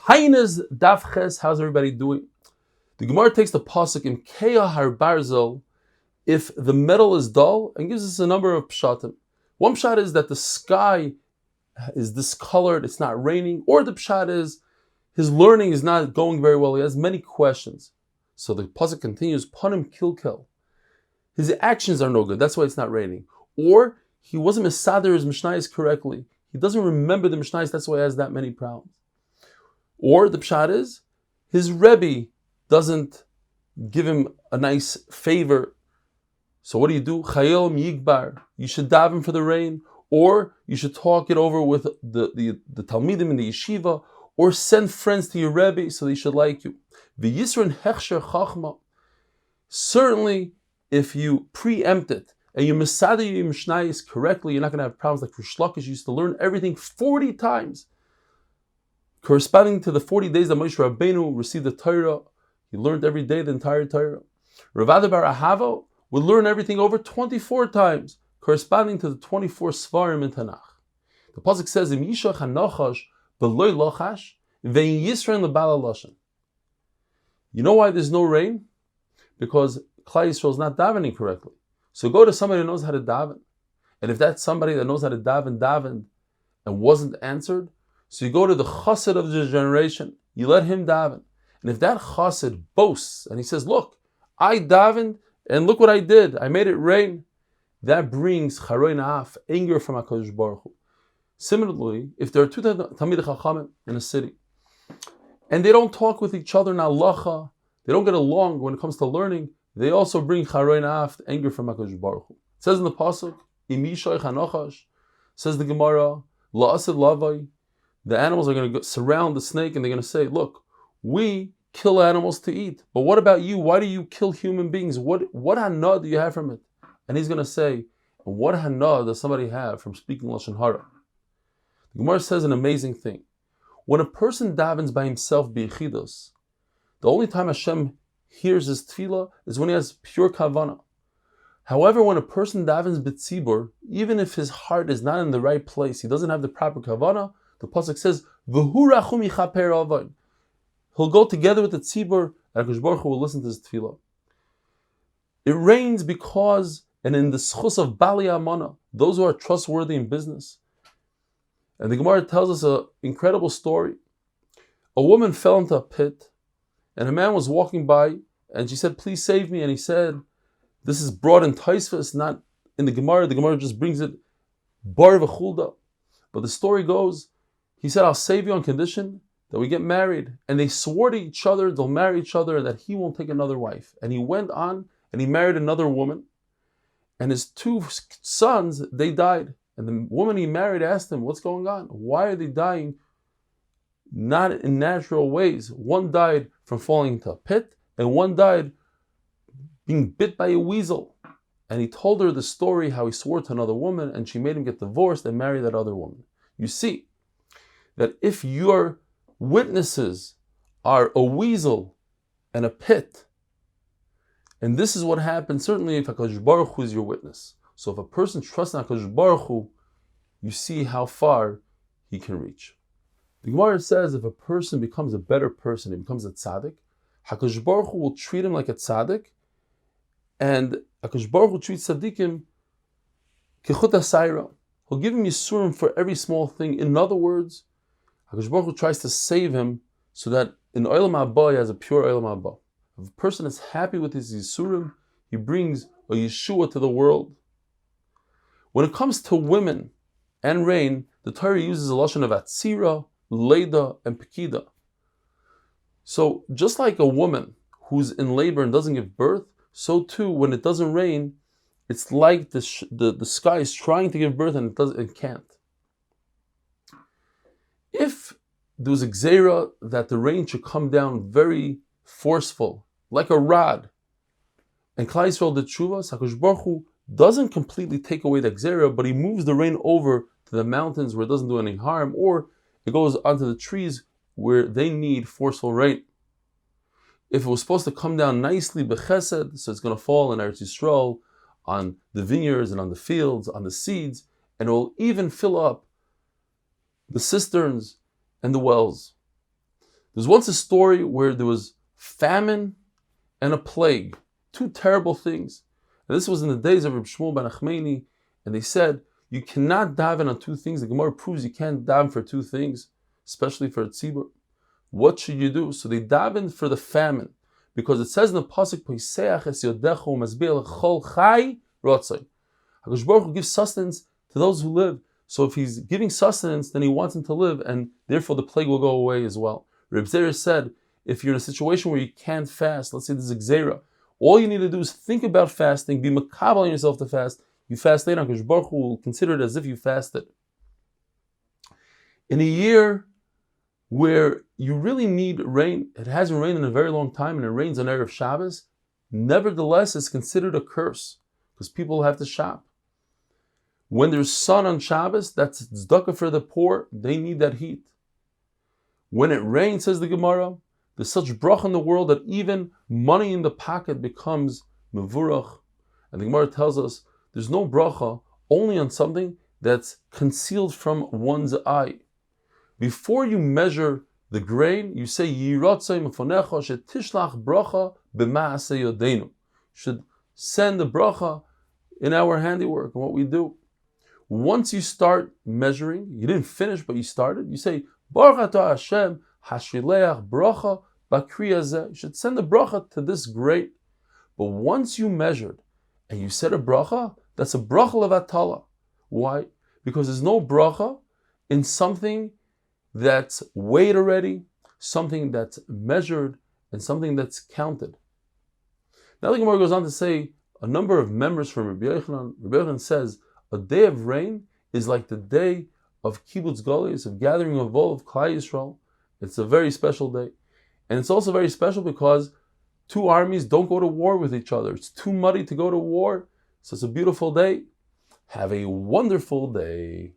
Taanis Daf. How's everybody doing? The Gemara takes the pasuk in Kea Har Barzel, if the metal is dull, and gives us a number of pshatim. One pshat is that the sky is discolored, it's not raining, or the pshat is his learning is not going very well. He has many questions. So the pasuk continues, Panim Kilkel. His actions are no good, that's why it's not raining. Or he wasn't mesader his mishnayos correctly. He doesn't remember the mishnayos, that's why he has that many problems. Or the pshat is, his Rebbe doesn't give him a nice favor. So what do? Chayil Yigbar. You should daven for the rain, or you should talk it over with the Talmidim in the yeshiva, or send friends to your Rebbe so they should like you. V'yisron hechsher chachma. Certainly, if you preempt it and you mesader your mishnayos correctly, you're not going to have problems like Rish Lakish used to learn everything 40 times. Corresponding to the 40 days that Moshe Rabbeinu received the Torah, he learned every day the entire Torah. Rav Ada bar Ahava would learn everything over 24 times, corresponding to the 24 Svarim in Tanakh. The pasuk says, "Im yishach hanachash b'loy lochash ve'in yisrael lebala lashon." You know why there's no rain? Because Klai Yisrael is not davening correctly. So go to somebody who knows how to daven, and if that's somebody that knows how to davened and wasn't answered, so you go to the chassid of the generation, you let him daven. And if that chassid boasts and he says, look, I davened and look what I did, I made it rain, that brings charoy na'af, anger from HaKadosh Baruch Hu. Similarly, if there are two Talmidei Chachamim in a city, and they don't talk with each other in halacha, they don't get along when it comes to learning, they also bring charoy na'af, anger from HaKadosh Baruch Hu. It says in the pasuk, Im yishach hanochash, says the Gemara, la'ased lavai, the animals are going to surround the snake and they're going to say, look, we kill animals to eat, but what about you? Why do you kill human beings? What hana do you have from it? And he's going to say, what hana does somebody have from speaking Lashon Hara? The Gemara says an amazing thing. When a person davens by himself b'yechidos, the only time Hashem hears his tefillah is when he has pure kavanah. However, when a person davens b'tzibur, even if his heart is not in the right place, he doesn't have the proper kavanah, the pasuk says, "V'hu rachum yichaper avon." He'll go together with the tzibur, and HaKadosh Baruch Hu will listen to his tefillah. It rains because, and in the schus of Bali Amana, those who are trustworthy in business. And the Gemara tells us an incredible story. A woman fell into a pit, and a man was walking by, and she said, "Please save me." And he said, "This is brought in Taisvus, not in the Gemara. The Gemara just brings it bar v'chulda." But the story goes, he said, "I'll save you on condition that we get married." And they swore to each other they'll marry each other and that he won't take another wife. And he went on and he married another woman. And his two sons, they died. And the woman he married asked him, what's going on? Why are they dying? Not in natural ways. One died from falling into a pit and one died being bit by a weasel. And he told her the story how he swore to another woman and she made him get divorced and marry that other woman. You see that if your witnesses are a weasel and a pit, and this is what happens certainly if HaKadosh Baruch Hu is your witness. So if a person trusts in HaKadosh Baruch Hu, you see how far he can reach. The Gemara says if a person becomes a better person, he becomes a tzaddik, HaKadosh Baruch Hu will treat him like a tzaddik, and HaKadosh Baruch Hu treats tzaddikim kechut asayra. He'll give him yisurim for every small thing. In other words, HaKadosh Baruch Hu tries to save him so that in Olam Haba he has a pure Olam Haba. If a person is happy with his yisurim, he brings a Yeshua to the world. When it comes to women and rain, the Torah uses a lashon of atzira, leida, and pekida. So just like a woman who's in labor and doesn't give birth, so too when it doesn't rain, it's like the sky is trying to give birth and it can't. If there was a gzeira that the rain should come down very forceful, like a rod, and Klai Yisrael did tshuva, HaKadosh Baruch Hu doesn't completely take away the gzeira, but he moves the rain over to the mountains where it doesn't do any harm, or it goes onto the trees where they need forceful rain. If it was supposed to come down nicely b'chesed, so it's going to fall in Eretz Yisrael, on the vineyards and on the fields, on the seeds, and it will even fill up the cisterns and the wells. There's once a story where there was famine and a plague, two terrible things. And this was in the days of Reb Shmuel ben Achmeni, and they said, you cannot daven on two things. The Gemara proves you can't daven for two things, especially for a tzibur. What should you do? So they davened for the famine, because it says in the pasuk, "Poiseach es yodecha u'masbir l'chol chai rotzai." HaKadosh Baruch Hu gives sustenance to those who live. So if he's giving sustenance, then he wants them to live, and therefore the plague will go away as well. Reb Zera said, if you're in a situation where you can't fast, let's say this is Gzeira, all you need to do is think about fasting, be makabel on yourself to fast. You fast later, HaKadosh Baruch Hu will consider it as if you fasted. In a year where you really need rain, it hasn't rained in a very long time, and it rains on Erev Shabbos, nevertheless it's considered a curse, because people have to shop. When there's sun on Shabbos, that's tzedakah for the poor, they need that heat. When it rains, says the Gemara, there's such bracha in the world that even money in the pocket becomes mevurach. And the Gemara tells us there's no bracha only on something that's concealed from one's eye. Before you measure the grain, you say Yiratzai mefonecha shetishlach bracha b'maaseh yodeinu. Should send the bracha in our handiwork and what we do. Once you start measuring, you didn't finish, but you started, you say, Baruch atah Hashem, hashrileach bracha bakriya zeh. You should send the bracha to this grain. But once you measured and you said a bracha, that's a bracha levatala. Why? Because there's no bracha in something that's weighed already, something that's measured, and something that's counted. Now the Gemara goes on to say, a number of members from Rabbi Yochanan says, a day of rain is like the day of kibbutz galus, of gathering of all of Klai Yisrael. It's a very special day. And it's also very special because two armies don't go to war with each other. It's too muddy to go to war. So it's a beautiful day. Have a wonderful day.